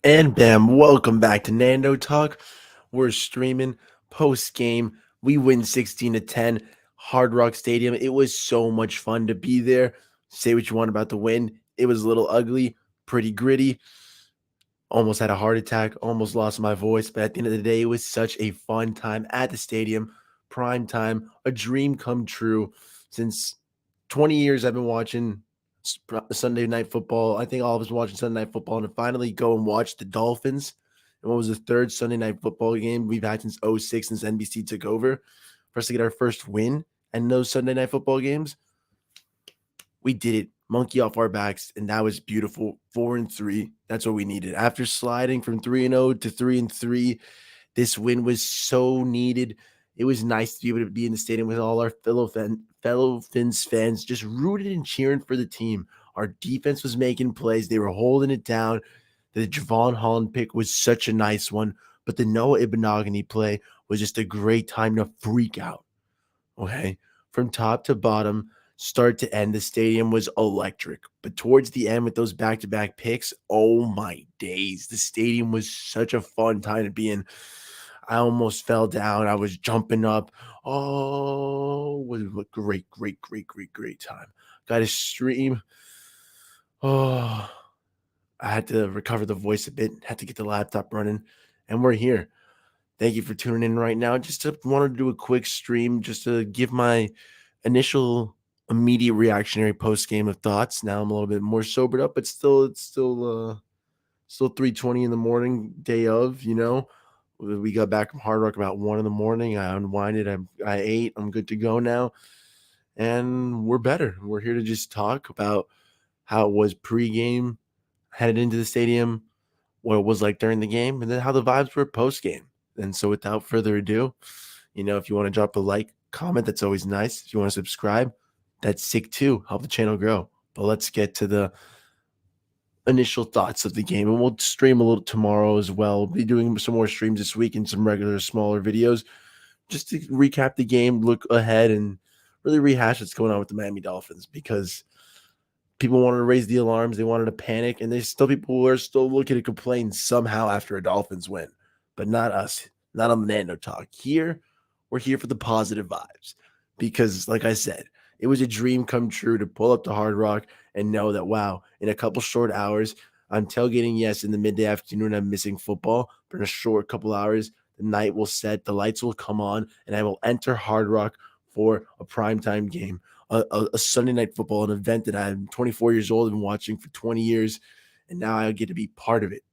And bam, welcome back to Nando Talk. We're streaming post game. We win 16-10, Hard Rock Stadium. It was so much fun to be there. Say what you want about the win. It was a little ugly, pretty gritty. Almost had a heart attack, almost lost my voice. But at the end of the day, it was such a fun time at the stadium. Prime time, a dream come true. Since 20 years, I've been watching Sunday night football. I think all of us watching Sunday night football, and to finally go and watch the Dolphins. And what was the third Sunday night football game we've had since '06, since NBC took over, for us to get our first win and those Sunday night football games. We did it. Monkey off our backs, and that was beautiful. 4-3. That's what we needed. After sliding from 3-0 to 3-3, this win was so needed. It was nice to be able to be in the stadium with all our fellow Fins fans just rooted and cheering for the team. Our defense was making plays. They were holding it down. The Javon Holland pick was such a nice one, but the Noah Ibenogany play was just a great time to freak out. Okay. From top to bottom, start to end, the stadium was electric. But towards the end, with those back to back picks, oh my days. The stadium was such a fun time to be in. I almost fell down. I was jumping up. Oh, it was a great time. Got to stream. Oh, I had to recover the voice a bit, had to get the laptop running, and we're here. Thank you for tuning in right now. Just wanted to do a quick stream just to give my initial immediate reactionary post game of thoughts. Now I'm a little bit more sobered up, but still 3:20 in the morning, day of, We got back from Hard Rock about 1 in the morning. I unwinded, I ate, I'm good to go now. And we're better. We're here to just talk about how it was pregame, headed into the stadium, what it was like during the game, and then how the vibes were post game. And so, without further ado, if you want to drop a like, comment, that's always nice. If you want to subscribe, that's sick too. Help the channel grow. But let's get to the initial thoughts of the game, and we'll stream a little tomorrow as well. We'll be doing some more streams this week and some regular smaller videos just to recap the game, look ahead, and really rehash what's going on with the Miami Dolphins, because people wanted to raise the alarms, they wanted to panic, and there's still people who are still looking to complain somehow after a Dolphins win, but not us, not on the Nando Talk. Here, we're here for the positive vibes, because, like I said, it was a dream come true to pull up to Hard Rock and know that, wow, in a couple short hours, I'm tailgating, yes, in the midday afternoon, I'm missing football, but in a short couple hours, the night will set, the lights will come on, and I will enter Hard Rock for a primetime game, a Sunday night football, an event that I'm 24 years old and watching for 20 years, and now I get to be part of it.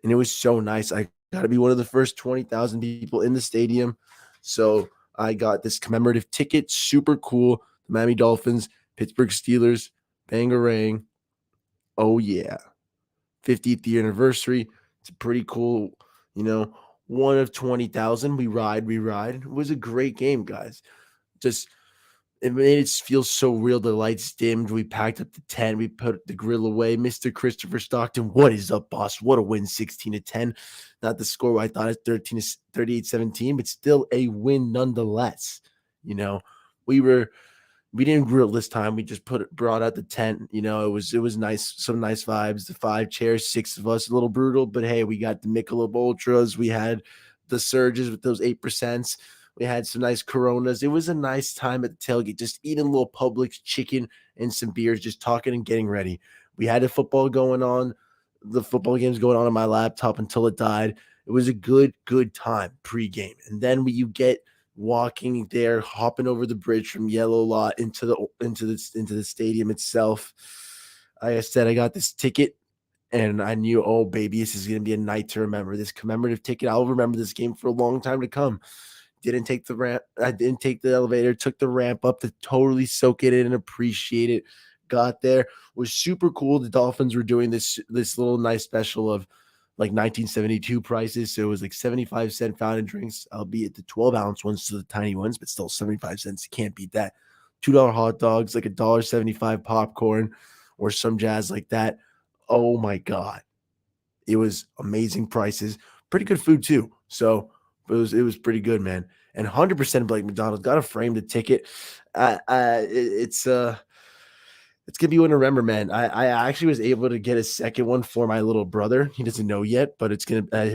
And it was so nice. I got to be one of the first 20,000 people in the stadium. So I got this commemorative ticket, super cool. The Miami Dolphins, Pittsburgh Steelers, Bangarang. Oh, yeah. 50th year anniversary. It's pretty cool, you know, one of 20,000. We ride. It was a great game, guys. Just it made it feel so real. The lights dimmed. We packed up the tent. We put the grill away. Mr. Christopher Stockton, what is up, boss? What a win, 16-10. Not the score I thought it 38-17, but still a win nonetheless. You know, we were we didn't grill this time. We just brought out the tent. It was nice, some nice vibes. The 5 chairs, 6 of us, a little brutal, but hey, we got the Michelob Ultras. We had the surges with those 8%. We had some nice Coronas. It was a nice time at the tailgate, just eating a little Publix chicken and some beers, just talking and getting ready. We had the football going on, the football games going on my laptop until it died. It was a good time pregame. And then you get walking there, hopping over the bridge from Yellow Lot into the stadium itself. Like I said, I got this ticket, and I knew, oh baby, this is gonna be a night to remember. This commemorative ticket, I'll remember this game for a long time to come. Didn't take the ramp. I didn't take the elevator. Took the ramp up to totally soak it in and appreciate it. Got there. Was super cool. The Dolphins were doing this little nice special of like 1972 prices. So it was like 75-cent fountain drinks, albeit the 12-ounce ones to the tiny ones, but still 75 cents. You can't beat that. $2 hot dogs, like $1.75 popcorn, or some jazz like that. Oh my God. It was amazing prices. Pretty good food too. So it was pretty good, man. And 100% Blake McDonald got to frame the ticket. It's It's gonna be one to remember, man. I actually was able to get a second one for my little brother. He doesn't know yet, but it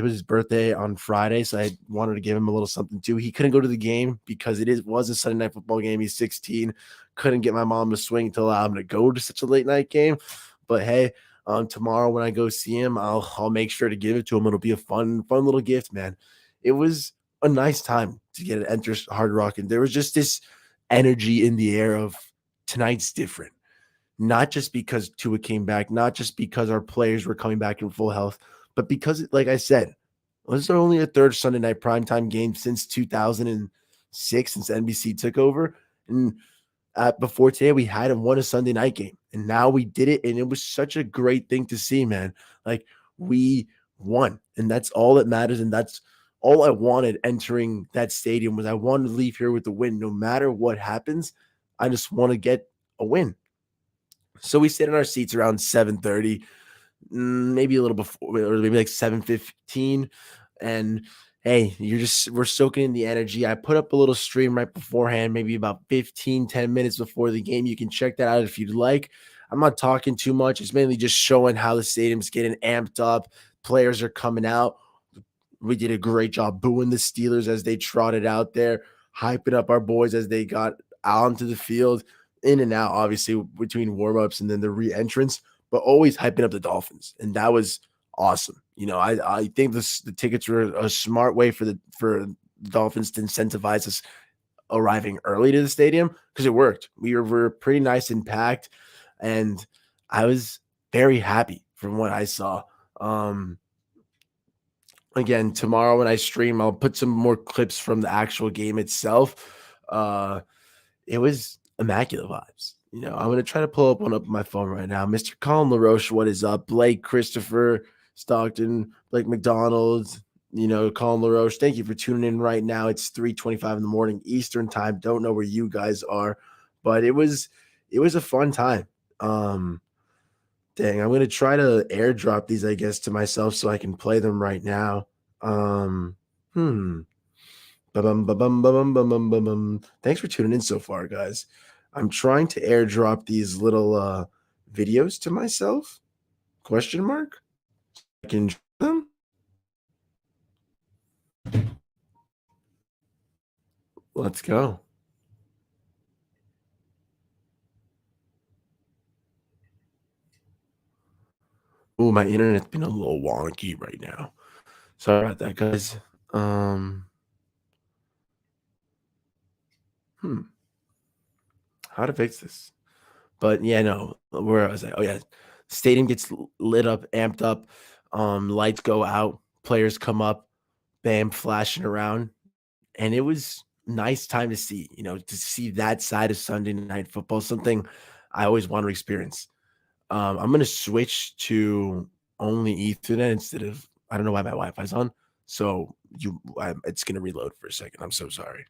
was his birthday on Friday, so I wanted to give him a little something too. He couldn't go to the game because was a Sunday night football game. He's 16. Couldn't get my mom to swing to allow him to go to such a late night game. But hey, tomorrow when I go see him, I'll make sure to give it to him. It'll be a fun little gift, man. It was a nice time to get to enter Hard Rock, and there was just this energy in the air of tonight's different, not just because Tua came back, not just because our players were coming back in full health, but because, like I said, this is only a third Sunday night primetime game since 2006, since NBC took over. And before today, we hadn't won a Sunday night game. And now we did it. And it was such a great thing to see, man. Like, we won. And that's all that matters. And that's all I wanted entering that stadium was I wanted to leave here with the win. No matter what happens, I just want to get a win. So we sit in our seats around 7:30, maybe a little before, or maybe like 7:15. And hey, we're soaking in the energy. I put up a little stream right beforehand, maybe about 15-10 minutes before the game. You can check that out if you'd like. I'm not talking too much. It's mainly just showing how the stadium's getting amped up. Players are coming out. We did a great job booing the Steelers as they trotted out there, hyping up our boys as they got out onto the field, in and out, obviously, between warmups and then the re-entrance, but always hyping up the Dolphins. And that was awesome. I think the tickets were a smart way for the Dolphins to incentivize us arriving early to the stadium because it worked. We were pretty nice and packed, and I was very happy from what I saw. Again, tomorrow when I stream, I'll put some more clips from the actual game itself. It was immaculate vibes. I'm gonna try to pull up one up on my phone right now. Mr. Colin LaRoche, what is up? Blake, Christopher, Stockton, Blake McDonald, Colin LaRoche. Thank you for tuning in right now. It's 3:25 in the morning Eastern time. Don't know where you guys are, but it was a fun time. Dang, I'm gonna try to airdrop these, I guess, to myself so I can play them right now. Um, hmm. Ba-bum, ba-bum, ba-bum, ba-bum, ba-bum. Thanks for tuning in so far, guys. I'm trying to airdrop these little videos to myself. Question mark? I can draw them. Let's go. Oh, my internet's been a little wonky right now. Sorry about that, guys. Um, hmm. How to fix this? But yeah, no, where was I? Oh yeah, stadium gets lit up, amped up. Lights go out, players come up, bam, flashing around, and it was nice time to see. To see that side of Sunday night football, something I always want to experience. I'm gonna switch to only Ethernet instead of I don't know why my Wi-Fi's on, so it's gonna reload for a second. I'm so sorry.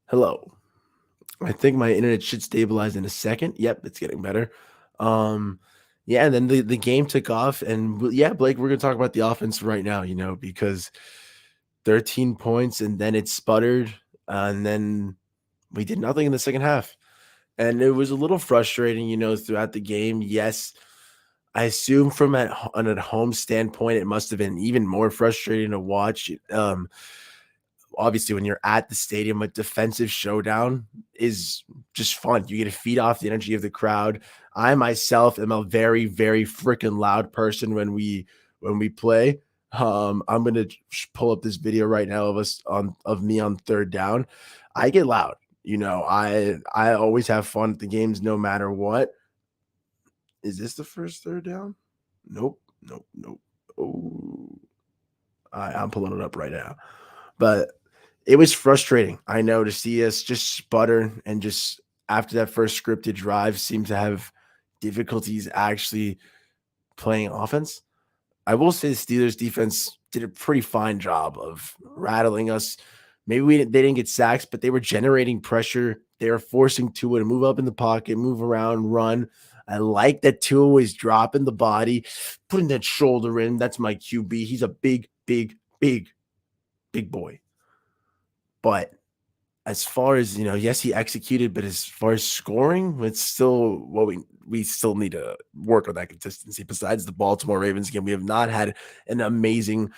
Hello. I think my internet should stabilize in a second. Yep, it's getting better. Um, yeah, and then the game took off, and yeah, Blake, we're gonna talk about the offense right now. Because 13 points, and then it sputtered, and then we did nothing in the second half, and it was a little frustrating. Throughout the game. Yes, I assume from an at home standpoint, it must have been even more frustrating to watch. Obviously when you're at the stadium, a defensive showdown is just fun. You get to feed off the energy of the crowd. I myself am a very, very freaking loud person when we play. I'm gonna pull up this video right now of me on third down. I get loud. I always have fun at the games no matter what. Is this the first third down? Nope, nope, nope. Oh, I'm pulling it up right now. But it was frustrating, I know, to see us just sputter and just after that first scripted drive seem to have difficulties actually playing offense. I will say the Steelers defense did a pretty fine job of rattling us, Maybe they didn't get sacks, but they were generating pressure. They were forcing Tua to move up in the pocket, move around, run. I like that Tua was dropping the body, putting that shoulder in. That's my QB. He's a big, big, big, big boy. But as far as, yes, he executed, but as far as scoring, it's still what we still need to work on that consistency. Besides the Baltimore Ravens game, we have not had an amazing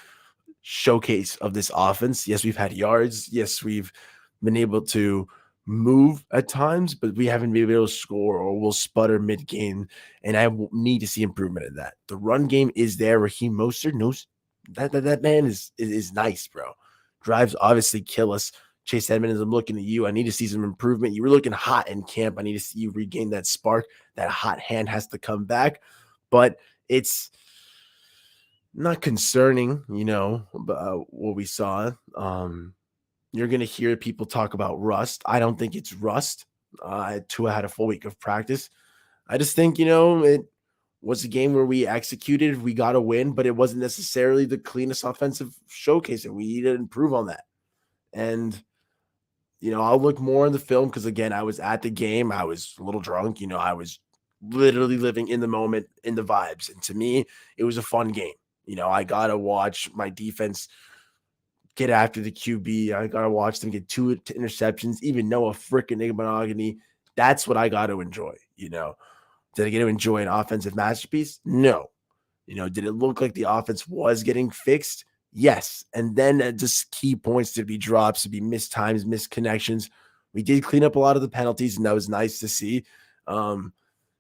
showcase of this offense. Yes, we've had yards. Yes, we've been able to move at times, but we haven't been able to score, or we'll sputter mid game. And I need to see improvement in that. The run game is there. Raheem Mostert knows that man is nice, bro. Drives obviously kill us. Chase Edmonds, I'm looking at you. I need to see some improvement. You were looking hot in camp. I need to see you regain that spark. That hot hand has to come back. But it's not concerning, what we saw. You're going to hear people talk about rust. I don't think it's rust. Tua had a full week of practice. I just think, it was a game where we executed. We got a win, but it wasn't necessarily the cleanest offensive showcase, and we need to improve on that. And, I'll look more in the film because, again, I was at the game. I was a little drunk. I was literally living in the moment, in the vibes. And to me, it was a fun game. I got to watch my defense get after the QB. I got to watch them get two interceptions, even Noah freaking Igbenogany. That's what I got to enjoy. Did I get to enjoy an offensive masterpiece? No. Did it look like the offense was getting fixed? Yes. And then just key points to be drops, to be missed times, missed connections. We did clean up a lot of the penalties, and that was nice to see.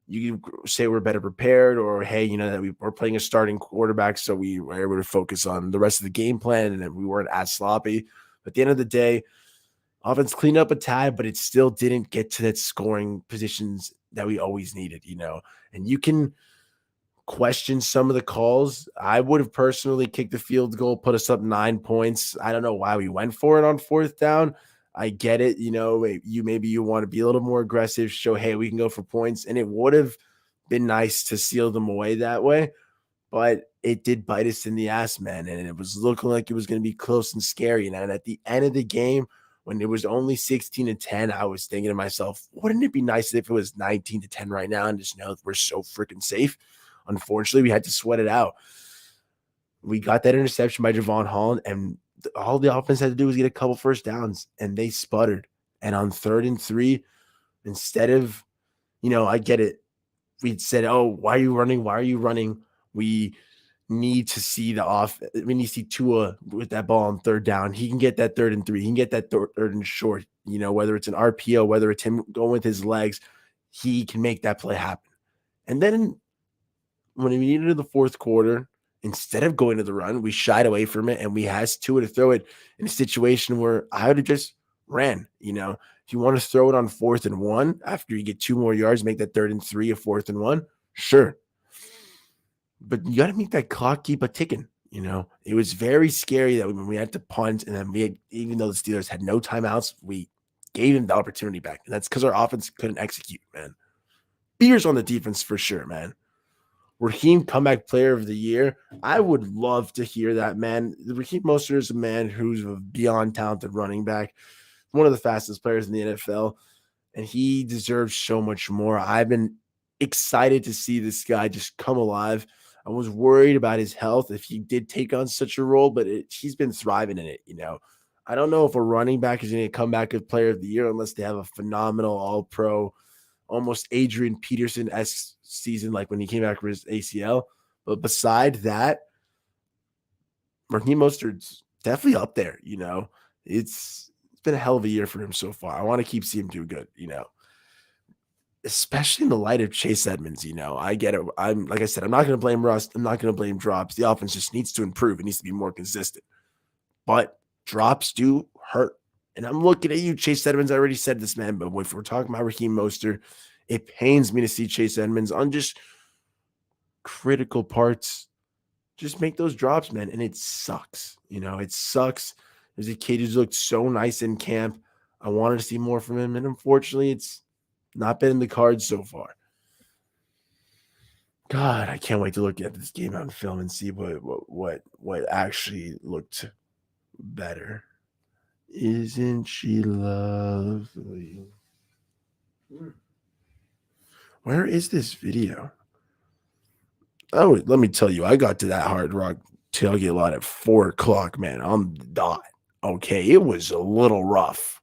You can say we're better prepared, or, hey, that we're playing a starting quarterback, so we were able to focus on the rest of the game plan, and that we weren't as sloppy. But at the end of the day, offense cleaned up a tad, but it still didn't get to that scoring positions that we always needed, And you can question some of the calls. I would have personally kicked the field goal, put us up 9 points. I don't know why we went for it on fourth down. I get it. Maybe you want to be a little more aggressive, show, hey, we can go for points. And it would have been nice to seal them away that way. But it did bite us in the ass, man. And it was looking like it was going to be close and scary. And at the end of the game, when it was only 16-10, I was thinking to myself, wouldn't it be nice if it was 19-10 right now and just know that we're so freaking safe? Unfortunately, we had to sweat it out. We got that interception by Javon Holland, and all the offense had to do was get a couple first downs, and they sputtered. And on 3rd and 3, instead of, I get it. We said, oh, why are you running? Why are you running? We need to see we need to see Tua with that ball on 3rd down. He can get that 3rd and 3. He can get that 3rd and short, whether it's an RPO, whether it's him going with his legs, he can make that play happen. And then when we needed in the 4th quarter, instead of going to the run, we shied away from it, and we asked Tua to throw it in a situation where I would have just ran. If you want to throw it on 4th and 1 after you get 2 more yards, make that 3rd and 3 a 4th and 1, sure. But you got to make that clock keep a ticking. It was very scary that when we had to punt, and then even though the Steelers had no timeouts, we gave them the opportunity back, and that's because our offense couldn't execute. Man, beers on the defense for sure, man. Raheem comeback player of the year. I would love to hear that, man. Raheem Mostert is a man who's a beyond talented running back, one of the fastest players in the NFL, and he deserves so much more. I've been excited to see this guy just come alive. I was worried about his health if he did take on such a role, but he's been thriving in it. I don't know if a running back is going to come back as player of the year unless they have a phenomenal all-pro, almost Adrian Peterson-esque season, like when he came back for his ACL. But beside that, Raheem Mostert's definitely up there. It's been a hell of a year for him so far. I want to keep seeing him do good, especially in the light of Chase Edmonds. I get it. I'm like I said, I'm not going to blame rust. I'm not going to blame drops. The offense just needs to improve. It needs to be more consistent. But drops do hurt. And I'm looking at you, Chase Edmonds. I already said this, man, but if we're talking about Raheem Mostert, it pains me to see Chase Edmonds on just critical parts just make those drops, man. And it sucks. It sucks. There's a kid who's looked so nice in camp. I wanted to see more from him. And unfortunately, it's not been in the cards so far. God, I can't wait to look at this game on film and see what actually looked better. Isn't she lovely? Where is this video? Oh, let me tell you, I got to that Hard Rock tailgate lot at 4 o'clock, man. I'm the dot. Okay, it was a little rough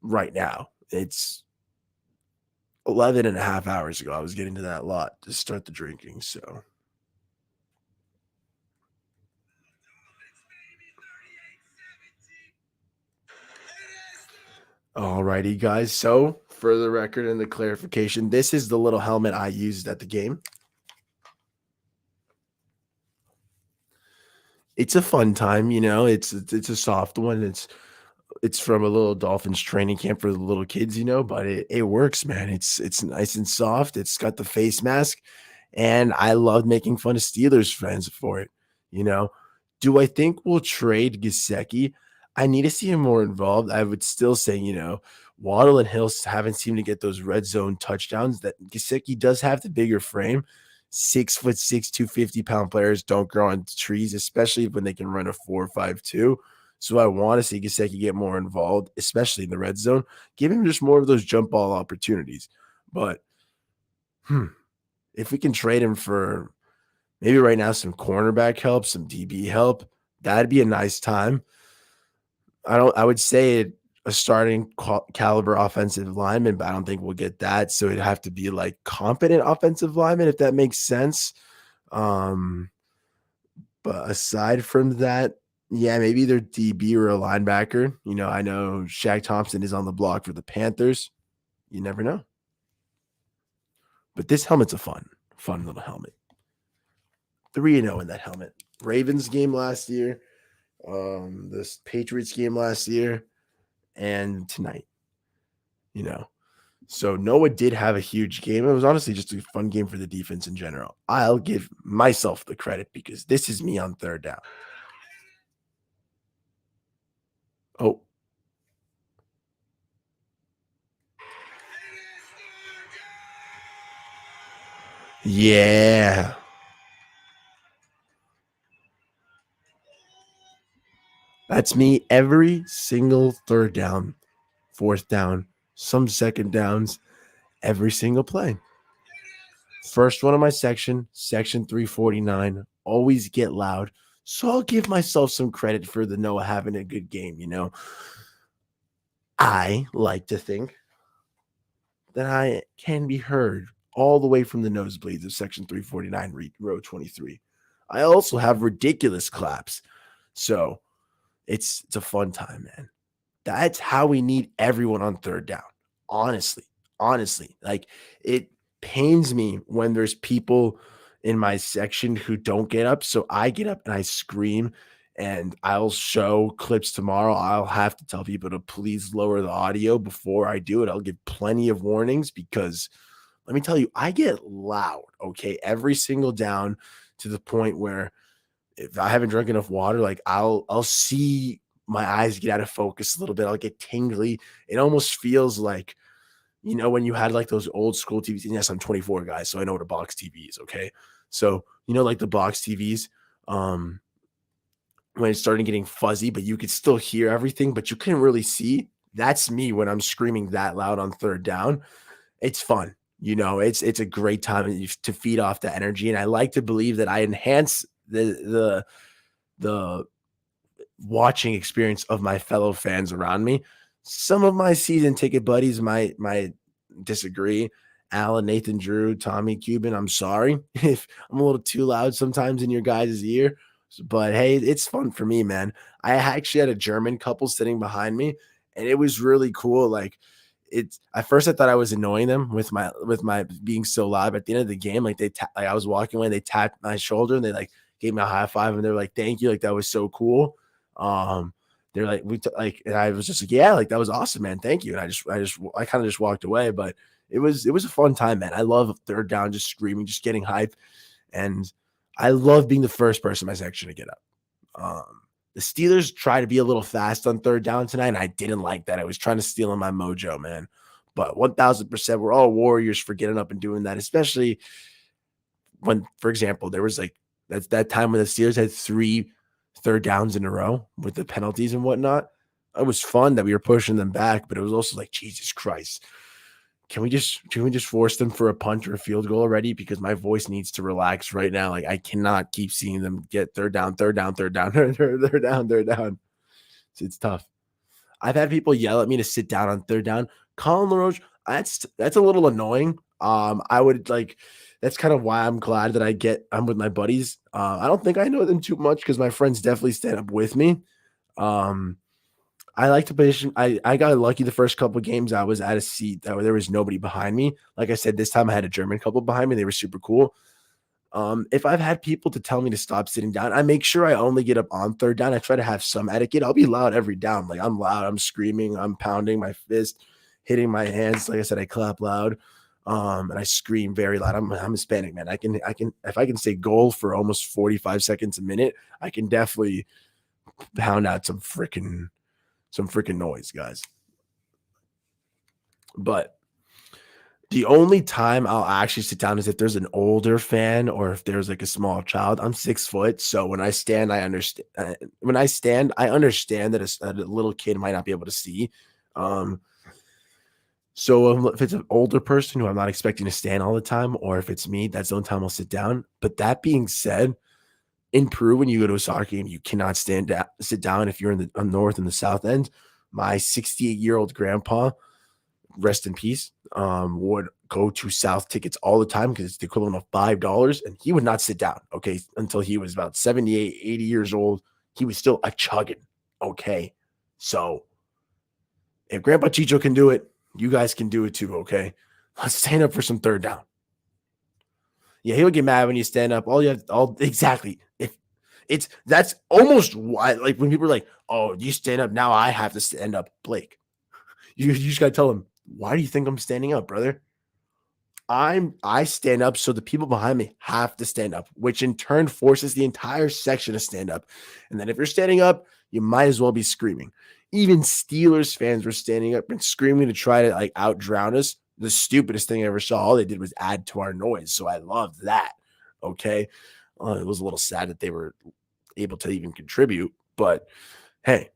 right now. It's 11 and a half hours ago. I was getting to that lot to start the drinking. So, alrighty, guys. So, for the record and the clarification, this is the little helmet I used at the game. It's a fun time, it's a soft one. It's from a little Dolphins training camp for the little kids, but it works, man. It's nice and soft. It's got the face mask, and I love making fun of Steelers fans for it, you know? Do I think we'll trade Gesicki? I need to see him more involved. I would still say, Waddle and Hill haven't seemed to get those red zone touchdowns. That Gesicki does have the bigger frame. 6'6", 250-pound players don't grow on trees, especially when they can run a 4.52. So I want to see Gesicki get more involved, especially in the red zone. Give him just more of those jump ball opportunities. But if we can trade him for maybe right now some cornerback help, some DB help, that'd be a nice time. I would say a starting caliber offensive lineman, but I don't think we'll get that. So it'd have to be like competent offensive lineman, if that makes sense. Um, but aside from that, yeah, maybe either DB or a linebacker. I know Shaq Thompson is on the block for the Panthers. You never know. But this helmet's a fun little helmet. 3-0 in that helmet. Ravens game last year, this Patriots game last year, and tonight. You know. So Noah did have a huge game. It was honestly just a fun game for the defense in general. I'll give myself the credit because this is me on third down. Oh, yeah. That's me every single third down, fourth down, some second downs, every single play. First one of my section 349, always get loud. So I'll give myself some credit for the Noah having a good game. I like to think that I can be heard all the way from the nosebleeds of section 349, row 23. I also have ridiculous claps. So it's a fun time, man. That's how we need everyone on third down. Honestly, honestly, like it pains me when there's people in my section who don't get up. So I get up and I scream and I'll show clips tomorrow. I'll have to tell people to please lower the audio before I do it. I'll give plenty of warnings because let me tell you, I get loud, okay, every single down to the point where if I haven't drunk enough water, like I'll see my eyes get out of focus a little bit. I'll get tingly. It almost feels like, when you had like those old school TVs. And yes, I'm 24, guys, so I know what a box TV is. Okay. So, like the box TVs, um, when it started getting fuzzy, but you could still hear everything, but you couldn't really see. That's me when I'm screaming that loud on third down. It's fun. It's a great time to feed off the energy. And I like to believe that I enhance the watching experience of my fellow fans around me. Some of my season ticket buddies might disagree. Alan, Nathan Drew, Tommy Cuban, I'm sorry if I'm a little too loud sometimes in your guys' ear, but hey, it's fun for me, man. I actually had a German couple sitting behind me, and it was really cool. Like it's at first I thought I was annoying them with my being so loud. But at the end of the game, like like I was walking away, and they tapped my shoulder and they like gave me a high five, and they're like, "Thank you, like that was so cool." Um, they're like, and I was just like, "Yeah, like that was awesome, man. Thank you." And I kind of just walked away, but it was a fun time, man. I love third down, just screaming, just getting hype, and I love being the first person in my section to get up. The Steelers try to be a little fast on third down tonight, and I didn't like that. I was trying to steal in my mojo, man. But 1000%, we're all warriors for getting up and doing that, especially when, for example, there was like that time when the Steelers had 3 third downs in a row with the penalties and whatnot. it was fun that we were pushing them back, but it was also like, Jesus Christ. Can we just force them for a punt or a field goal already? Because my voice needs to relax right now. Like I cannot keep seeing them get third down, third down, third down, third down, third down. It's tough. I've had people yell at me to sit down on third down. Colin LaRoche, that's a little annoying. I would like that's kind of why I'm glad that I'm with my buddies. I don't think I know them too much because my friends definitely stand up with me. Um, I like to position. I got lucky the first couple of games. I was at a seat that there was nobody behind me. Like I said, this time I had a German couple behind me. They were super cool. If I've had people to tell me to stop sitting down, I make sure I only get up on third down. I try to have some etiquette. I'll be loud every down. Like I'm loud, I'm screaming, I'm pounding my fist, hitting my hands. Like I said, I clap loud. And I scream very loud. I'm Hispanic, man. I can if I can say goal for almost 45 seconds a minute, I can definitely pound out some freaking noise, guys. But the only time I'll actually sit down is if there's an older fan or if there's like a small child. I'm 6 foot, so when I stand, I understand. When I stand, I understand that a little kid might not be able to see. Um, so if it's an older person who I'm not expecting to stand all the time, or if it's me, that's the only time I'll sit down. But that being said, in Peru, when you go to a soccer game, you cannot sit down if you're in the north and the south end. My 68-year-old grandpa, rest in peace, would go to South tickets all the time because it's the equivalent of $5, and he would not sit down, okay, until he was about 78, 80 years old. He was still a chugging, okay? So if Grandpa Chicho can do it, you guys can do it too, okay? Let's stand up for some third down. Yeah, he'll get mad when you stand up. Exactly. That's almost why, like when people are like, "Oh, you stand up now, I have to stand up." Blake, you just gotta tell him, why do you think I'm standing up, brother? I stand up so the people behind me have to stand up, which in turn forces the entire section to stand up. And then if you're standing up, you might as well be screaming. Even Steelers fans were standing up and screaming to try to like out drown us. The stupidest thing I ever saw. All they did was add to our noise. So I love that. Okay. It was a little sad that they were able to even contribute, but hey,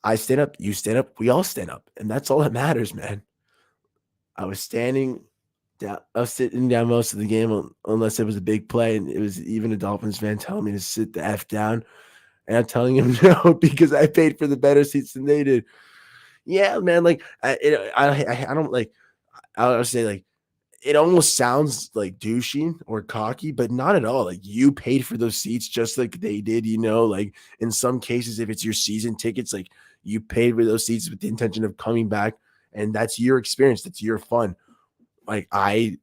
I stand up, you stand up, we all stand up, and that's all that matters, man. I was standing down, I was sitting down most of the game, unless it was a big play, and it was even a Dolphins fan telling me to sit the F down, and I'm telling him no because I paid for the better seats than they did. Yeah, man, like I don't like. I would say like it almost sounds like douchey or cocky, but not at all. Like you paid for those seats just like they did, like in some cases, if it's your season tickets, like you paid for those seats with the intention of coming back. And that's your experience. That's your fun. Like I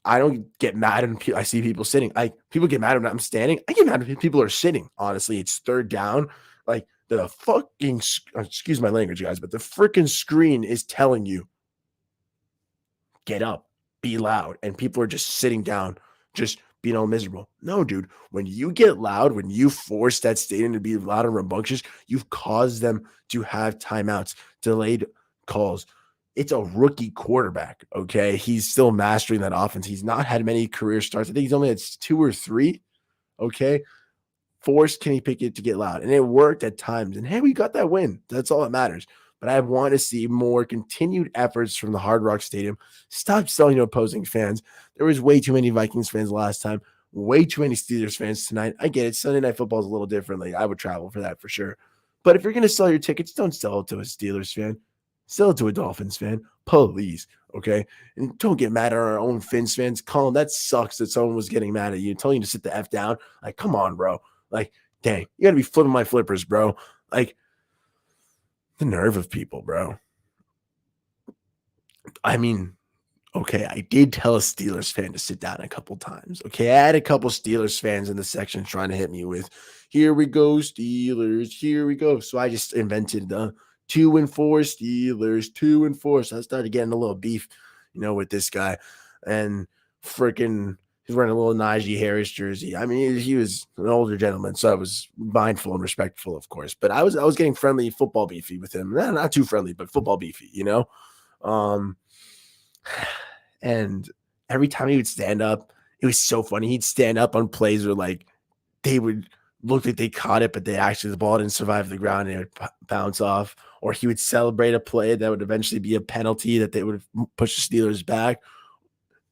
don't get mad when I see people sitting. People get mad when I'm standing. I get mad when people are sitting. Honestly, it's third down. Like the fucking excuse my language, guys, but the freaking screen is telling you get up, be loud, and people are just sitting down, just being all miserable. No, dude, when you get loud, when you force that stadium to be loud and rambunctious, you've caused them to have timeouts, delayed calls. It's a rookie quarterback, okay? He's still mastering that offense. He's not had many career starts. I think he's only had 2 or 3, okay? Force Kenny Pickett to get loud, and it worked at times. And hey, we got that win. That's all that matters. But I want to see more continued efforts from the Hard Rock Stadium. Stop selling to opposing fans. There was way too many Vikings fans last time, way too many Steelers fans tonight. I get it. Sunday Night Football is a little differently. I would travel for that for sure. But if you're going to sell your tickets, don't sell it to a Steelers fan. Sell it to a Dolphins fan. Please. Okay. And don't get mad at our own Fins fans. Colin, that sucks that someone was getting mad at you, telling you to sit the F down. Like, come on, bro. Like, dang, you got to be flipping my flippers, bro. Like, the nerve of people, bro. I mean, okay, I did tell a Steelers fan to sit down a couple times. Okay, I had a couple Steelers fans in the section trying to hit me with, here we go, Steelers, here we go. So I just invented the 2-4 Steelers, 2-4. So I started getting a little beef, with this guy. And freaking, he's wearing a little Najee Harris jersey. I mean, he was an older gentleman, so I was mindful and respectful, of course. But I was getting friendly football beefy with him. Not too friendly, but football beefy, And every time he would stand up, it was so funny. He'd stand up on plays where like they would looked like they caught it, but they actually the ball didn't survive the ground and it would bounce off. Or he would celebrate a play that would eventually be a penalty that they would push the Steelers back.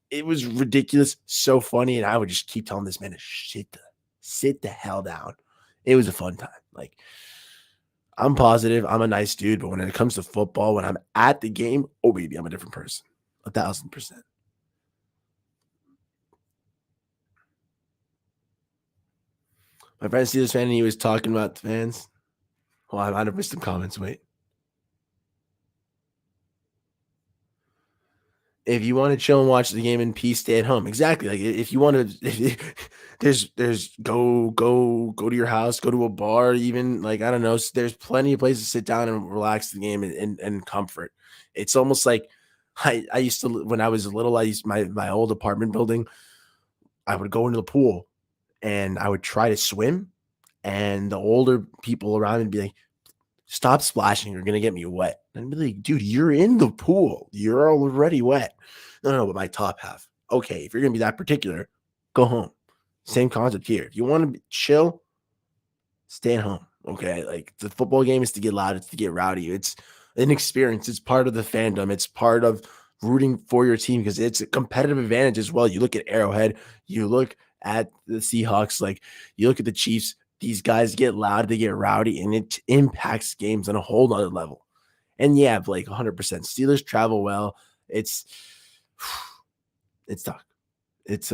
It was ridiculous, so funny, and I would just keep telling this man to sit the hell down. It was a fun time. Like, I'm positive, I'm a nice dude, but when it comes to football, when I'm at the game, oh baby, I'm a different person. 1,000%. My friend Steelers fan, and he was talking about the fans. Well, I might have missed some comments. Wait. If you want to chill and watch the game in peace, stay at home. Exactly. Like if you want to, there's go to your house, go to a bar, even like I don't know. There's plenty of places to sit down and relax the game and comfort. It's almost like I used to when I was little. I used my old apartment building. I would go into the pool and I would try to swim, and the older people around me would be like, "Stop splashing, you're gonna get me wet." And I'd be like, "Dude, you're in the pool. You're already wet." No, but my top half. Okay, if you're gonna be that particular, go home. Same concept here. If you want to chill, stay at home. Okay. Like the football game is to get loud, it's to get rowdy. It's an experience. It's part of the fandom. It's part of rooting for your team because it's a competitive advantage as well. You look at Arrowhead, you look at the Seahawks, like you look at the Chiefs, these guys get loud, they get rowdy, and it impacts games on a whole nother level. And yeah, Blake, 100%. Steelers travel well. It's it's tough. It's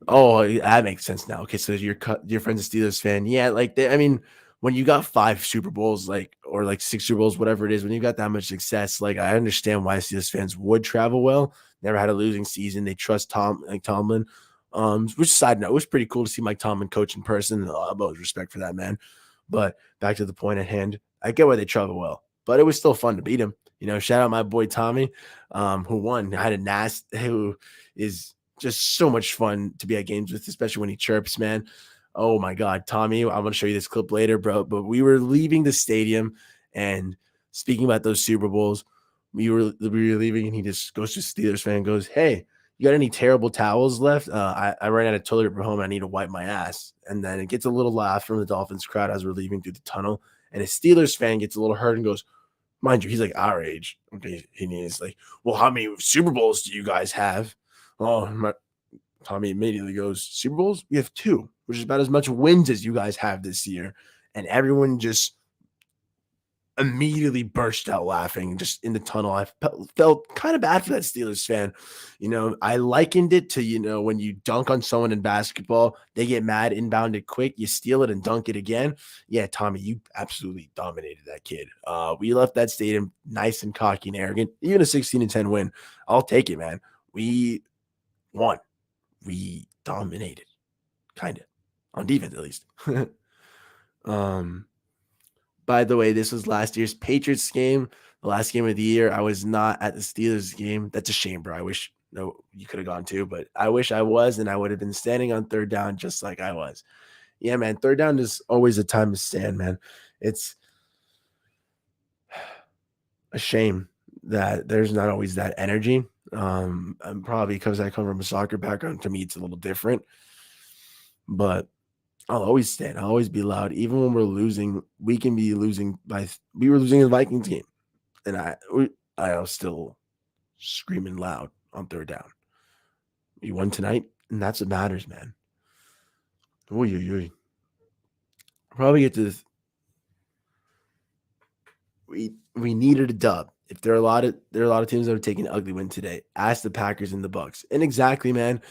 Oh, that makes sense now. Okay, so your friend's a Steelers fan. Yeah, like I mean, when you got 5 Super Bowls, like or like 6 Super Bowls, whatever it is, when you got that much success, like I understand why Steelers fans would travel well. Never had a losing season. They trust Tomlin. Which side note, it was pretty cool to see Mike Tomlin coach in person. I've always respect for that man. But back to the point at hand, I get why they travel well, but it was still fun to beat him. Shout out my boy Tommy, who won. I had a Nas who is just so much fun to be at games with, especially when he chirps, man. Oh my God, Tommy, I'm going to show you this clip later, bro. But we were leaving the stadium and speaking about those Super Bowls, we were leaving and he just goes to Steelers fan and goes, "Hey, you got any terrible towels left? I ran out of toilet paper home. And I need to wipe my ass." And then it gets a little laugh from the Dolphins crowd as we're leaving through the tunnel. And a Steelers fan gets a little hurt and goes, mind you, he's like our age. Okay. He's like, "Well, how many Super Bowls do you guys have?" Oh, Tommy immediately goes, "Super Bowls? We have 2, which is about as much wins as you guys have this year." And everyone just immediately burst out laughing just in the tunnel. I felt kind of bad for that Steelers fan. I likened it to, when you dunk on someone in basketball, they get mad, inbound it quick, you steal it and dunk it again. Yeah, Tommy, you absolutely dominated that kid. We left that stadium nice and cocky and arrogant. Even a 16-10 win, I'll take it, man. We won. We dominated, kind of, on defense at least. um, by the way, this was last year's Patriots game, the last game of the year. I was not at the Steelers game. That's a shame, bro. I wish no you could have gone too, but I wish I was, and I would have been standing on third down just like I was. Yeah, man. Third down is always a time to stand, man. It's a shame that there's not always that energy. And probably because I come from a soccer background, to me it's a little different. But I'll always stand. I'll always be loud. Even when we're losing, we can be losing we were losing in the Vikings game. And I was still screaming loud on third down. We won tonight, and that's what matters, man. Oy, oy, oy. Probably get to this. We needed a dub. If there are a lot of teams that are taking an ugly win today. Ask the Packers and the Bucks. And exactly, man.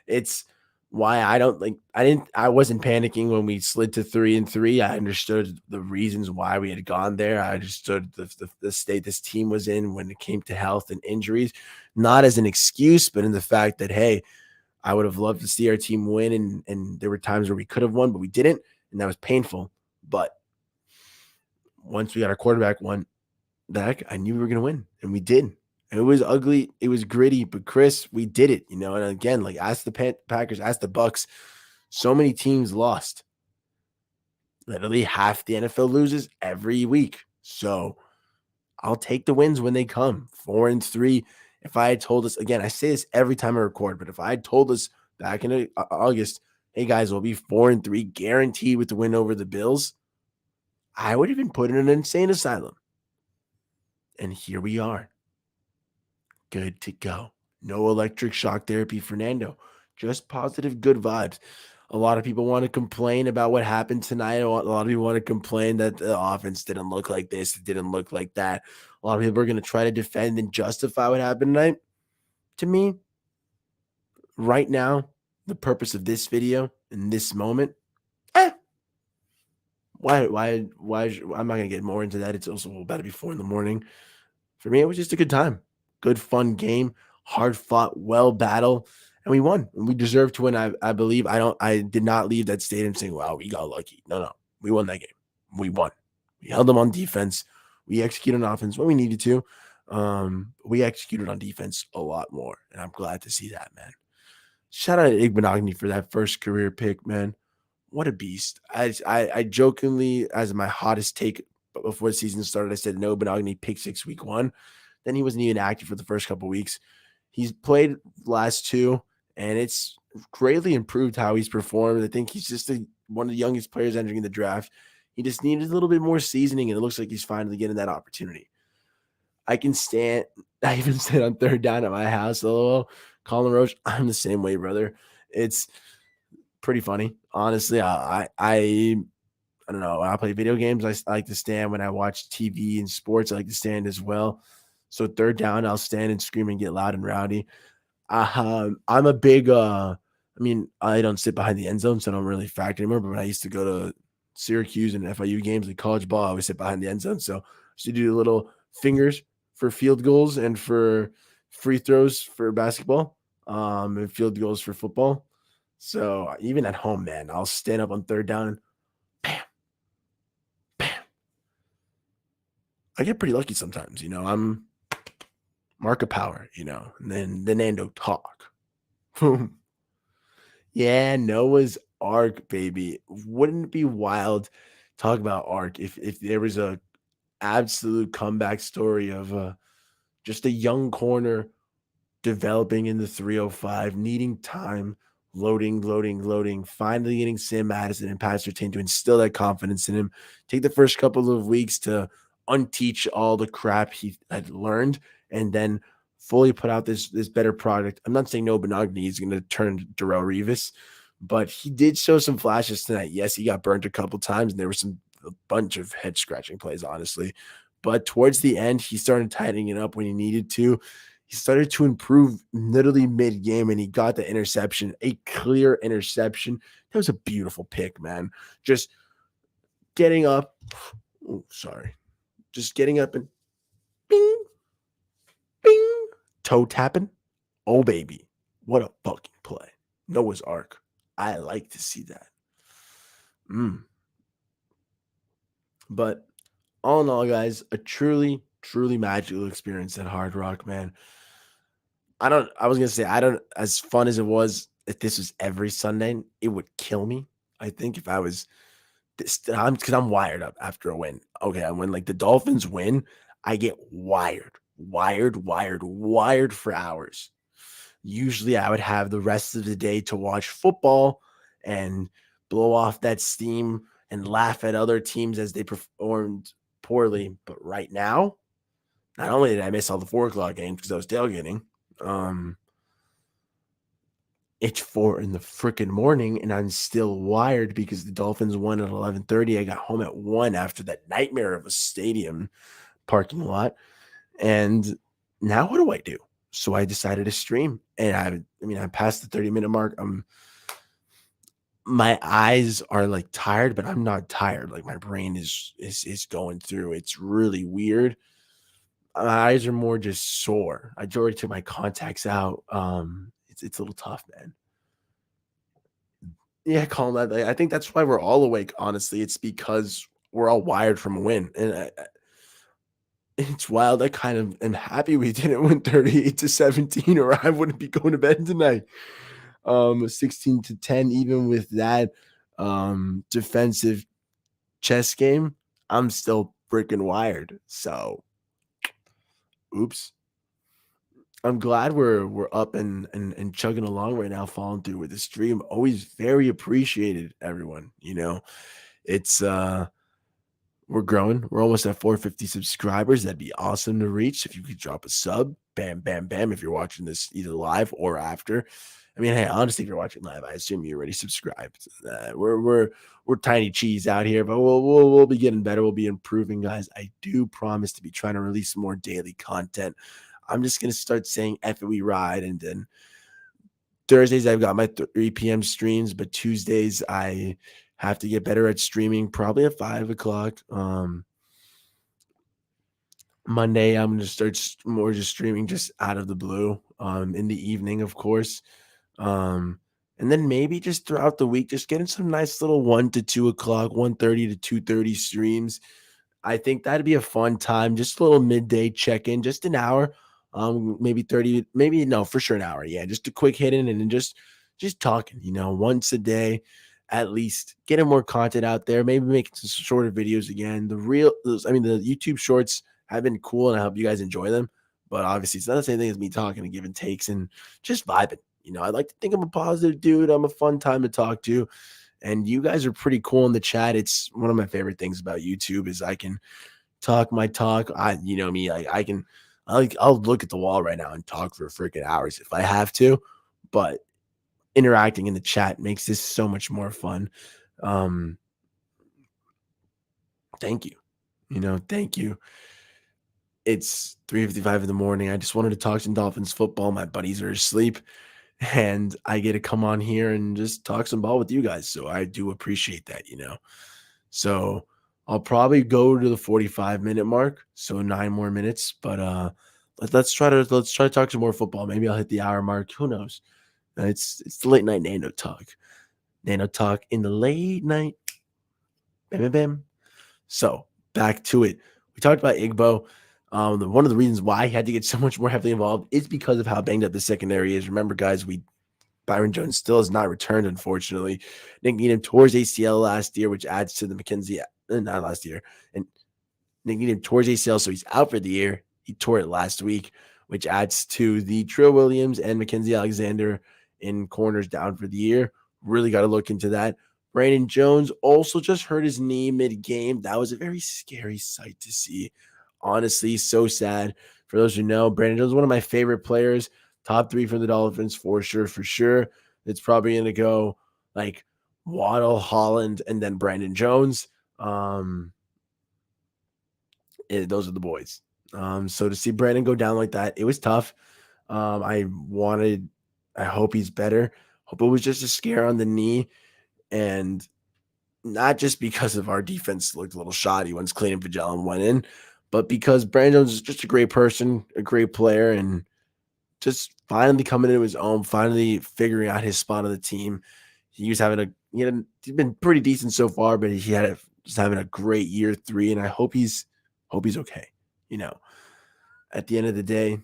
It's why I wasn't panicking when we slid to 3-3. I understood the reasons why we had gone there. I understood the state this team was in when it came to health and injuries, not as an excuse, but in the fact that, hey, I would have loved to see our team win. And there were times where we could have won, but we didn't. And that was painful. But once we got our quarterback one back, I knew we were going to win, and we did. It was ugly. It was gritty, but Chris, we did it, And again, like ask the Packers, ask the Bucks. So many teams lost. Literally half the NFL loses every week. So I'll take the wins when they come. 4-3. If I had told us again, I say this every time I record, but if I had told us back in August, hey guys, we'll be 4-3 guaranteed with the win over the Bills, I would have been put in an insane asylum. And here we are, good to go. No electric shock therapy, Fernando. Just positive, good vibes. A lot of people want to complain about what happened tonight. A lot of people want to complain that the offense didn't look like this, it didn't look like that. A lot of people are going to try to defend and justify what happened tonight. To me, right now, the purpose of this video in this moment, eh, I'm not going to get more into that. It's also about to be 4 in the morning. For me, it was just a good time. Good, fun game, hard fought, well battle, and we won. And we deserve to win. I believe. I did not leave that stadium saying, wow, we got lucky. No. We won that game. We won. We held them on defense. We executed on offense when we needed to. We executed on defense a lot more. And I'm glad to see that, man. Shout out to Igbenogany for that first career pick, man. What a beast. I jokingly, as my hottest take before the season started, I said no, Benogany pick 6 week 1. Then he wasn't even active for the first couple weeks. He's played last 2, and it's greatly improved how he's performed. I think he's just one of the youngest players entering the draft. He just needed a little bit more seasoning, and it looks like he's finally getting that opportunity. I even stand on third down at my house. LOL. Colin Roach, I'm the same way, brother. It's pretty funny, honestly. I don't know. When I play video games, I like to stand. When I watch TV and sports, I like to stand as well. So third down, I'll stand and scream and get loud and rowdy. I'm a big. I don't sit behind the end zone, so I don't really factor anymore. But when I used to go to Syracuse and FIU games, like college ball, I always sit behind the end zone. So I used to do little fingers for field goals and for free throws for basketball, and field goals for football. So even at home, man, I'll stand up on third down and bam, bam. I get pretty lucky sometimes, I'm mark of power, and then the Nando talk. Boom. Yeah, Noah's Ark, baby. Wouldn't it be wild talk about Ark if there was a absolute comeback story of just a young corner developing in the 305, needing time, loading, finally getting Sam Madison and Pat Surtain to instill that confidence in him. Take the first couple of weeks to unteach all the crap he had learned, and then fully put out this better product. I'm not saying no Benogany is going to turn Darrell Revis, but he did show some flashes tonight. Yes, he got burnt a couple times, and there were a bunch of head scratching plays, honestly. But towards the end, he started tightening it up when he needed to. He started to improve literally mid-game, and he got the interception, a clear interception. That was a beautiful pick, man. Just getting up. Oh, sorry. Just getting up and bing, bing, toe tapping. Oh, baby. What a fucking play. Noah's Ark. I like to see that. But all in all, guys, a truly, truly magical experience at Hard Rock, man. I was going to say, as fun as it was, if this was every Sunday, it would kill me. I think if I was this, because I'm wired up after a win. Okay. When like the Dolphins win, I get wired for hours. Usually I would have the rest of the day to watch football and blow off that steam and laugh at other teams as they performed poorly. But right now, not only did I miss all the 4:00 games because I was tailgating, it's 4 in the freaking morning and I'm still wired because the Dolphins won at 11:30. I got home at 1 after that nightmare of a stadium parking lot. And now what do I do? So I decided to stream, and I passed the 30-minute mark. My eyes are like tired, but I'm not tired. Like my brain is going through. It's really weird. My eyes are more just sore. I already took my contacts out. It's a little tough, man. Yeah, Colin. I think that's why we're all awake. Honestly, it's because we're all wired from a win, and it's wild. I kind of am happy we didn't win 38-17, or I wouldn't be going to bed tonight. 16-10, even with that defensive chess game, I'm still freaking wired. So, oops. I'm glad we're up and chugging along right now, following through with the stream. Always very appreciated, everyone. It's we're growing. We're almost at 450 subscribers. That'd be awesome to reach. If you could drop a sub, bam, bam, bam. If you're watching this either live or after, I mean, hey, honestly, if you're watching live, I assume you're already subscribed. We're tiny cheese out here, but we'll be getting better. We'll be improving, guys. I do promise to be trying to release more daily content. I'm just gonna start saying "F it, we ride," and then Thursdays I've got my 3 p.m. streams, but Tuesdays I have to get better at streaming, probably at 5 o'clock. Monday I'm gonna start more just streaming just out of the blue. In the evening, of course. Um, and then maybe just throughout the week, just getting some nice little 1 to 2 o'clock, 1:30 to 2:30 streams. I think that'd be a fun time. Just a little midday check in, just an hour, maybe 30, maybe no, for sure an hour. Yeah, just a quick hit in and then just talking, once a day at least, getting more content out there, maybe making some shorter videos again. The YouTube shorts have been cool and I hope you guys enjoy them. But obviously, it's not the same thing as me talking and giving takes and just vibing. I like to think I'm a positive dude. I'm a fun time to talk to. And you guys are pretty cool in the chat. It's one of my favorite things about YouTube is I can talk my talk. You know me, I can, I'll look at the wall right now and talk for freaking hours if I have to. But interacting in the chat makes this so much more fun. Um, thank you. Thank you. It's 3:55 in the morning. I just wanted to talk some Dolphins football. My buddies are asleep, and I get to come on here and just talk some ball with you guys. So I do appreciate that. So I'll probably go to the 45-minute mark, so 9 more minutes. But let's try to talk some more football. Maybe I'll hit the hour mark. Who knows? It's the late night Nano talk. Nano talk in the late night. Bam, bam, bam. So back to it. We talked about Igbo. One of the reasons why he had to get so much more heavily involved is because of how banged up the secondary is. Remember, guys, Byron Jones still has not returned, unfortunately. Nick Needham tore his ACL last year, which adds to the McKenzie, not last year. And Nick Needham tore his ACL, so he's out for the year. He tore it last week, which adds to the Trill Williams and Mackenzie Alexander in corners down for the year. Really got to look into that. Brandon Jones also just hurt his knee mid-game. That was a very scary sight to see. Honestly, so sad. For those who know, Brandon Jones is one of my favorite players. Top 3 from the Dolphins for sure, for sure. It's probably going to go like Waddle, Holland, and then Brandon Jones. Those are the boys. So to see Brandon go down like that, it was tough. I hope he's better. Hope it was just a scare on the knee, and not just because of our defense looked a little shoddy once Clayton Magellan went in, but because Brandon Jones is just a great person, a great player, and just finally coming into his own, finally figuring out his spot on the team. He's been pretty decent so far, but just having a great year 3, and I hope he's okay. At the end of the day,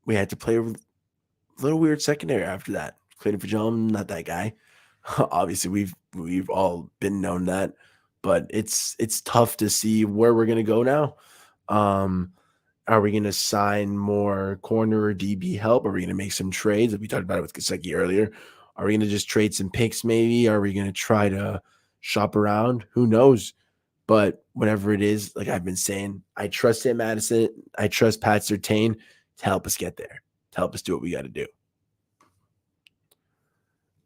we had to play a little weird secondary after that. Clayton Magellan, not that guy. Obviously, we've all been known that, but it's tough to see where we're gonna go now. Are we gonna sign more corner or DB help? Are we gonna make some trades? We talked about it with Gesicki earlier. Are we gonna just trade some picks? Maybe? Are we gonna try to shop around? Who knows? But whatever it is, like I've been saying, I trust Sam Madison. I trust Pat Surtain to help us get there, to help us do what we got to do.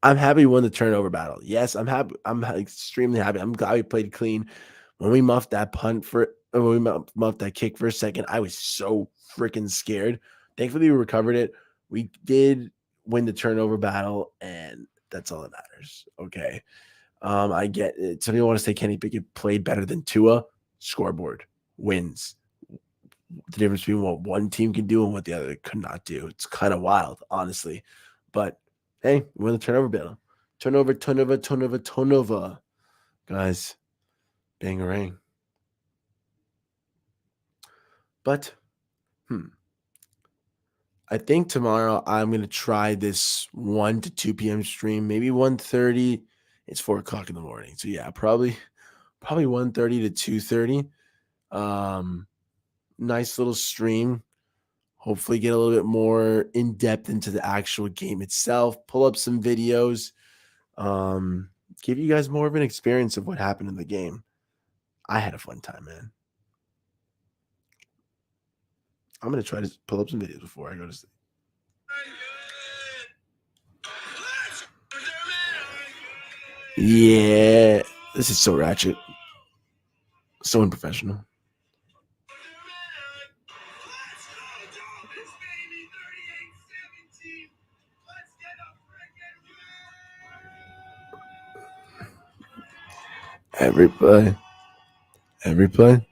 I'm happy we won the turnover battle. Yes, I'm happy. I'm extremely happy. I'm glad we played clean. When we muffed that muffed that kick for a second, I was so freaking scared. Thankfully, we recovered it. We did win the turnover battle, and that's all that matters. Okay. I get it. Some people want to say Kenny Pickett played better than Tua. Scoreboard wins. The difference between what one team can do and what the other could not do. It's kind of wild, honestly. But hey, we won the turnover battle. Turnover. Guys, bangarang. But, I think tomorrow I'm going to try this 1 to 2 p.m. stream, maybe 1:30. It's 4 o'clock in the morning. So yeah, probably 1:30 to 2:30. Nice little stream. hopefully get a little bit more in depth into the actual game itself, pull up some videos, um, give you guys more of an experience of what happened in the game. I had a fun time, man. I'm gonna try to pull up some videos before I go to sleep. Yeah, this is so ratchet, so unprofessional. Every play, every play.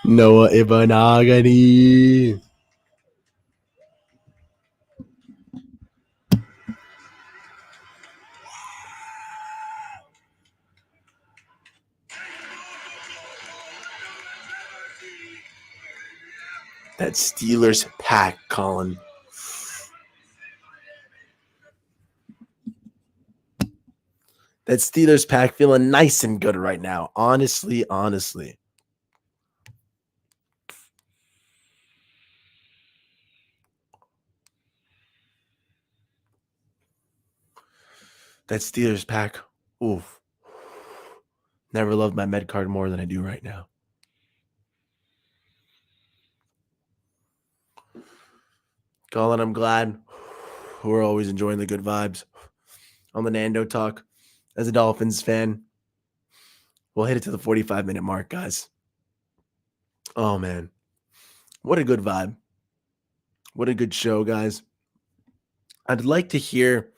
Noah Ibanagani. That Steelers pack, Colin. That Steelers pack feeling nice and good right now. Honestly. That Steelers pack. Oof. Never loved my med card more than I do right now. Colin, I'm glad. We're always enjoying the good vibes on the Nando talk. As a Dolphins fan, we'll hit it to the 45-minute mark, guys. Oh, man. What a good vibe. What a good show, guys. I'd like to hear,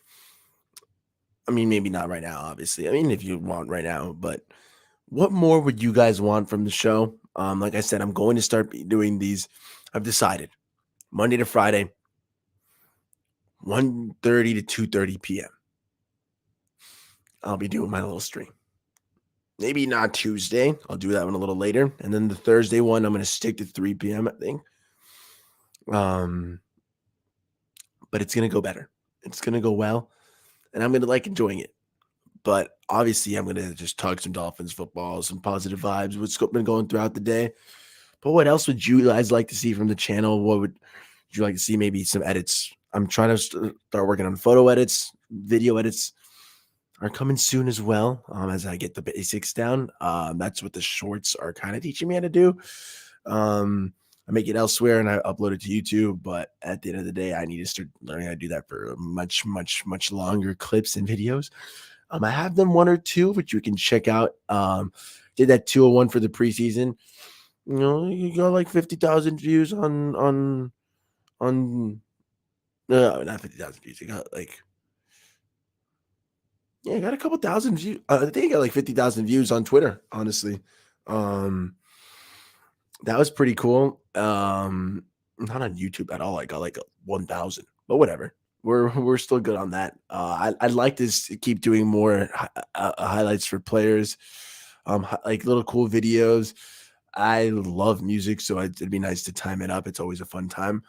I mean, maybe not right now, obviously. I mean, if you want right now, but what more would you guys want from the show? Like I said, I'm going to start doing these. I've decided Monday to Friday, 1:30 to 2:30 p.m. I'll be doing my little stream. Maybe not Tuesday. I'll do that one a little later. And then the Thursday one, I'm going to stick to 3 p.m., I think. But it's going to go better. It's going to go well. And I'm going to like enjoying it. But obviously, I'm going to just talk some Dolphins football, some positive vibes, what's been going throughout the day. But what else would you guys like to see from the channel? What would you like to see? Maybe some edits. I'm trying to start working on photo edits, video edits are coming soon as well. As I get the basics down, that's what the shorts are kind of teaching me how to do. I make it elsewhere and I upload it to YouTube, but at the end of the day, I need to start learning how to do that for much longer clips and videos. I have them one or two, which you can check out. Did that 201 for the preseason. You know, you got like 50,000 views on no, not 50,000 views. You got like, yeah, I got a couple thousand views. I think I got like 50,000 views on Twitter, honestly. Um, that was pretty cool. Not on YouTube at all. I got like 1,000, but whatever. We're still good on that. I'd like to keep doing more highlights for players, like little cool videos. I love music, so it'd be nice to time it up. It's always a fun time.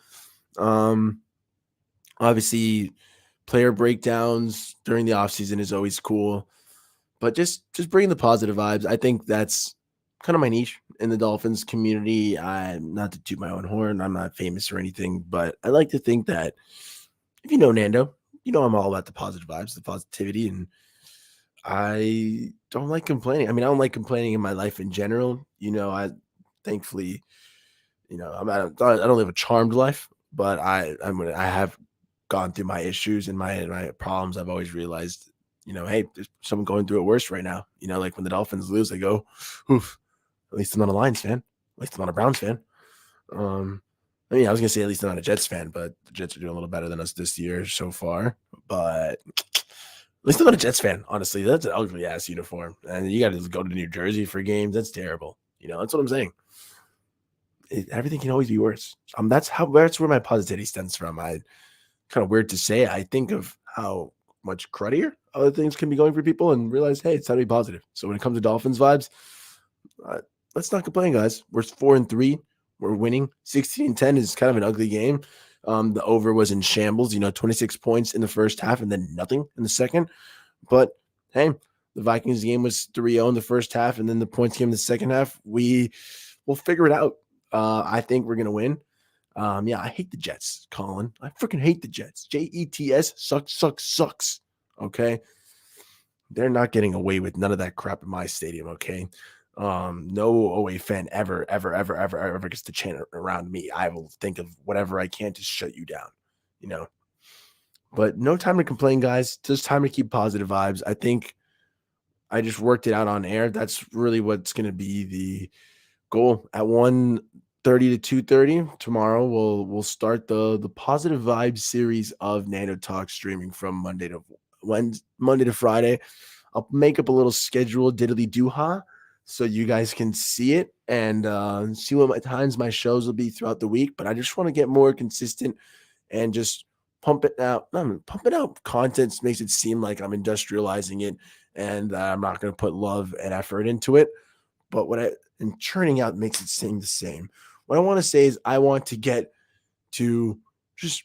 Obviously, player breakdowns during the offseason is always cool, but just bringing the positive vibes. I think that's kind of my niche in the Dolphins community. I'm not to toot my own horn. I'm not famous or anything, but I like to think that if you know Nando, you know I'm all about the positive vibes, the positivity, and I don't like complaining. I mean, I don't like complaining in my life in general. You know, I thankfully, you know, I don't live a charmed life, but I have gone through my issues and my problems. I've always realized, you know, hey, there's someone going through it worse right now. You know, like when the Dolphins lose, they go, oof, at least I'm not a Lions fan. At least I'm not a Browns fan. I mean, I was gonna say at least I'm not a Jets fan, but the Jets are doing a little better than us this year so far. But at least I'm not a Jets fan. Honestly, that's an ugly ass uniform, and you got to go to New Jersey for games. That's terrible. You know, that's what I'm saying. Everything can always be worse. That's where my positivity stems from. I kind of weird to say. I think of how much cruddier other things can be going for people and realize, hey, it's time to be positive. So when it comes to Dolphins vibes, let's not complain, guys. We're 4-3. We're winning. 16-10 is kind of an ugly game. The over was in shambles, 26 points in the first half and then nothing in the second. But hey, the Vikings game was 3-0 in the first half, and then the points came in the second half. We'll figure it out. I think we're gonna win. Yeah, I hate the Jets, Colin. I freaking hate the Jets. Jets sucks. Okay, they're not getting away with none of that crap in my stadium. Okay, no OA fan ever gets to chant around me. I will think of whatever I can to shut you down. You know, but no time to complain, guys. Just time to keep positive vibes. I think I just worked it out on air. That's really what's going to be the goal at 1:30 to 2:30 tomorrow. We'll start the positive vibes series of Nano Talk streaming from Monday to Friday. I'll make up a little schedule, diddly doo-ha, so you guys can see it and see what my shows will be throughout the week. But I just want to get more consistent and just pump it out. Pump it out. Content makes it seem like I'm industrializing it and I'm not going to put love and effort into it. But and churning out makes it seem the same. What I want to say is I want to get to just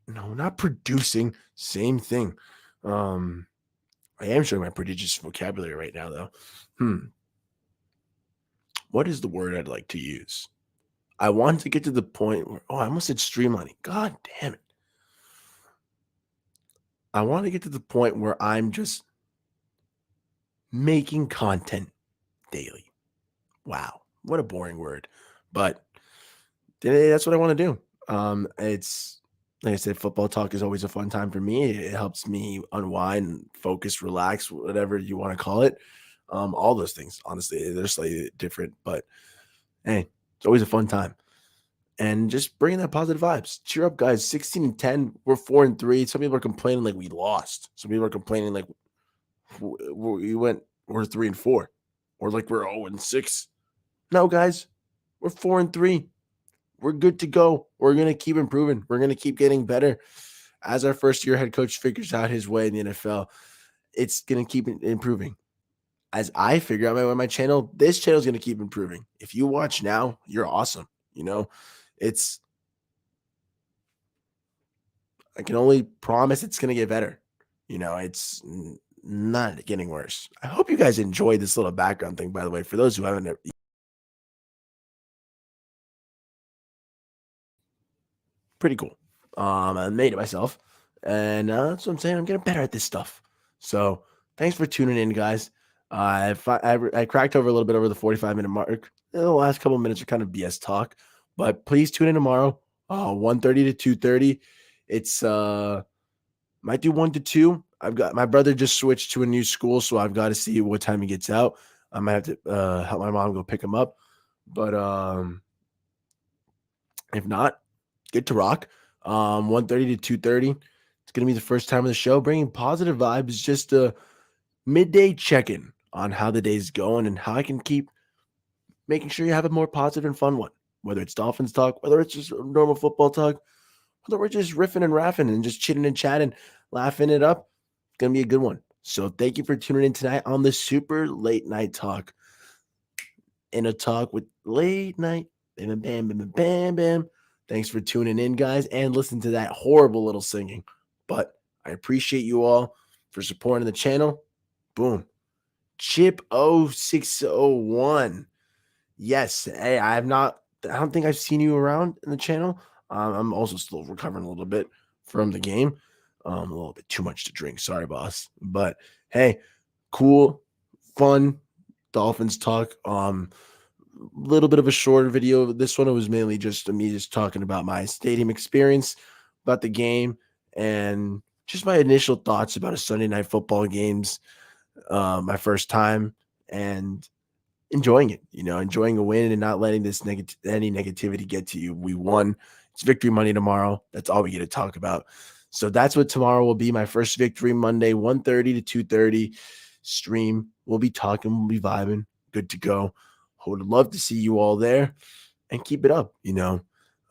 not producing, same thing. I am showing my prodigious vocabulary right now, though. What is the word I'd like to use? I want to get to the point where, I almost said streamlining. God damn it. I want to get to the point where I'm just making content daily. Wow, what a boring word. But that's what I want to do. It's like I said, football talk is always a fun time for me. It helps me unwind, focus, relax, whatever you want to call it. All those things, honestly, they're slightly different, but hey, it's always a fun time. And just bringing that positive vibes. Cheer up, guys. 16-10. We're 4-3. Some people are complaining like we lost. Some people are complaining like we're 3-4, or like we're 0-6. No, guys, we're 4-3. We're good to go. We're going to keep improving. We're going to keep getting better. As our first year head coach figures out his way in the NFL, it's going to keep improving. As I figure out my way on my channel, this channel is going to keep improving. If you watch now, you're awesome. I can only promise it's going to get better. It's not getting worse. I hope you guys enjoyed this little background thing, by the way. For those who haven't, pretty cool. I made it myself, and that's what I'm saying. I'm getting better at this stuff. So thanks for tuning in, guys. I cracked over a little bit over the 45-minute mark. The last couple of minutes are kind of BS talk, but please tune in tomorrow, 1:30 to 2:30. It's might do 1 to 2. I've got my brother just switched to a new school, so I've got to see what time he gets out. I might have to help my mom go pick him up, but if not, good to rock. 1:30 to 2:30. It's gonna be the first time of the show, bringing positive vibes. Just a midday check-in on how the day's going and how I can keep making sure you have a more positive and fun one. Whether it's Dolphins talk, whether it's just normal football talk, whether we're just riffing and raffing and just chitting and chatting, laughing it up. It's gonna be a good one. So thank you for tuning in tonight on the Super Late Night Talk. In a talk with Late Night. Bam, bam, bam, bam, bam, bam. Thanks for tuning in, guys, and listen to that horrible little singing. But I appreciate you all for supporting the channel. Boom. Chip 0601. Yes. Hey, I don't think I've seen you around in the channel. I'm also still recovering a little bit from the game. A little bit too much to drink. Sorry, boss. But hey, cool, fun Dolphins talk. Little bit of a shorter video. This one, it was mainly just me just talking about my stadium experience, about the game, and just my initial thoughts about a Sunday night football games, my first time, and enjoying it, enjoying a win and not letting this any negativity get to you. We won. It's Victory Monday tomorrow. That's all we get to talk about. So that's what tomorrow will be, my first Victory Monday, 1:30 to 2:30 stream. We'll be talking, we'll be vibing, good to go. Would love to see you all there and keep it up.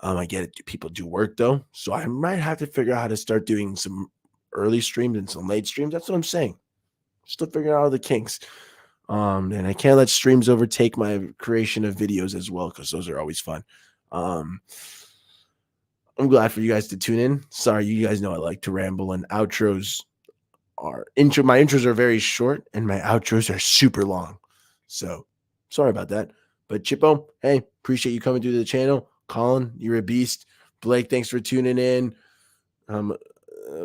I get it. People do work though. So I might have to figure out how to start doing some early streams and some late streams. That's what I'm saying. Still figuring out the kinks. And I can't let streams overtake my creation of videos as well, because those are always fun. I'm glad for you guys to tune in. Sorry, you guys know I like to ramble, and outros my intros are very short and my outros are super long. So sorry about that. But Chippo, hey, appreciate you coming through the channel. Colin, you're a beast. Blake, thanks for tuning in.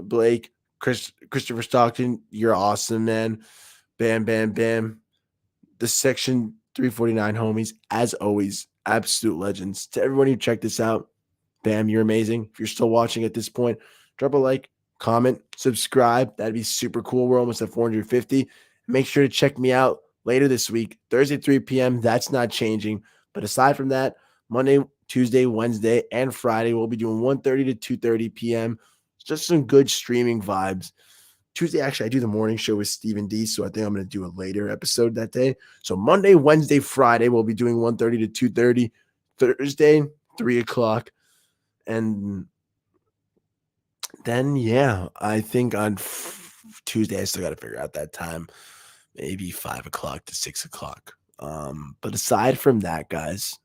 Blake, Christopher Stockton, you're awesome, man. Bam, bam, bam. The Section 349 homies, as always, absolute legends. To everyone who checked this out, Bam, you're amazing. If you're still watching at this point, drop a like, comment, subscribe. That'd be super cool. We're almost at 450. Make sure to check me out later this week, Thursday, 3 p.m. That's not changing. But aside from that, Monday, Tuesday, Wednesday, and Friday, we'll be doing 1:30 to 2:30 p.m. Just some good streaming vibes. Tuesday, actually, I do the morning show with Stephen D, so I think I'm going to do a later episode that day. So Monday, Wednesday, Friday, we'll be doing 1:30 to 2:30. Thursday, 3 o'clock. And then, yeah, I think on Tuesday, I still got to figure out that time, maybe 5 o'clock to 6 o'clock. But aside from that, guys,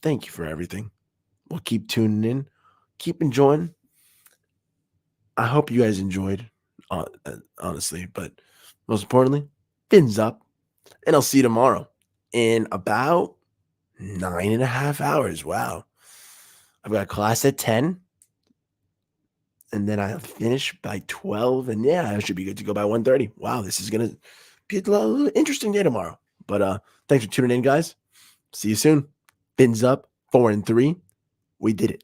thank you for everything. We'll keep tuning in, keep enjoying. I hope you guys enjoyed, honestly, but most importantly, fins up, and I'll see you tomorrow in about 9.5 hours. Wow. I've got class at 10. And then I'll finish by 12. And yeah, I should be good to go by 1:30. Wow, this is going to be a little interesting day tomorrow. But thanks for tuning in, guys. See you soon. Fins up, 4 and 3. We did it.